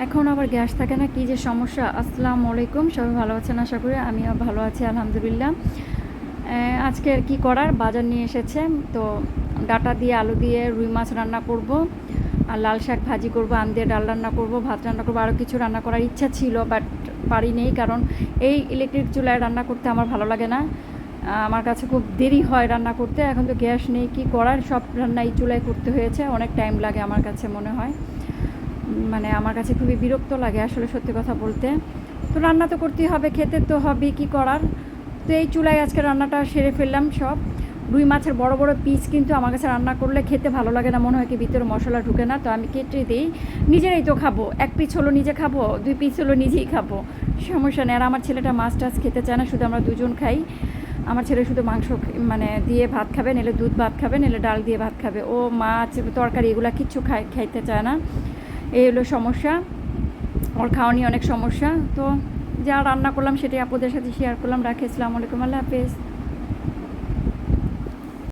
এখন আবার গ্যাস থাকে না, কি যে সমস্যা। আসসালামু আলাইকুম, সবাই ভালো আছেন আশা করি। আমিও ভালো আছি আলহামদুলিল্লাহ। আজকে আর কি করার, বাজার নিয়ে এসেছে তো ডাটা দিয়ে আলু দিয়ে রুই মাছ রান্না করব, আর লাল শাক ভাজি করব, আম দিয়ে ডাল রান্না করব, ভাত রান্না করব, আরও কিছু রান্না করার ইচ্ছা ছিল বাট পারি নেই, কারণ এই ইলেকট্রিক চুলায় রান্না করতে আমার ভালো লাগে না। আমার কাছে খুব দেরি হয় রান্না করতে। এখন তো গ্যাস নেই, কি করার, সব রান্না এই চুলায় করতে হয়েছে, অনেক টাইম লাগে আমার কাছে মনে হয়। মানে আমার কাছে খুবই বিরক্ত লাগে আসলে, সত্যি কথা বলতে। তো রান্না তো করতেই হবে, খেতে তো হবে, কী করার। তো এই চুলায় আজকে রান্নাটা সেরে ফেললাম সব। রুই মাছের বড় বড় পিস কিন্তু আমার কাছে রান্না করলে খেতে ভালো লাগে না, মনে হয় কি ভিতরে মশলা ঢুকে না, তো আমি কেটে দিই। নিজেরাই তো খাবো, এক পিস হলো নিজে খাবো, দুই পিস হলো নিজেই খাবো, সমস্যা নেই। আর আমার ছেলেটা মাছ টাছ খেতে চায় না, শুধু আমরা দুজন খাই। আমার ছেলে শুধু মাংস মানে দিয়ে ভাত খাবে, নাহলে দুধ ভাত খাবে, নাহলে ডাল দিয়ে ভাত খাবে। ও মাছ তরকারি এগুলো কিচ্ছু খাইতে চায় না। এই হলো সমস্যা, ওর খাওয়া নিয়ে অনেক সমস্যা। তো যা রান্না করলাম সেটাই আপনাদের সাথে শেয়ার করলাম। রাখি, আসসালামু আলাইকুম, আল্লাহ হাফেজ।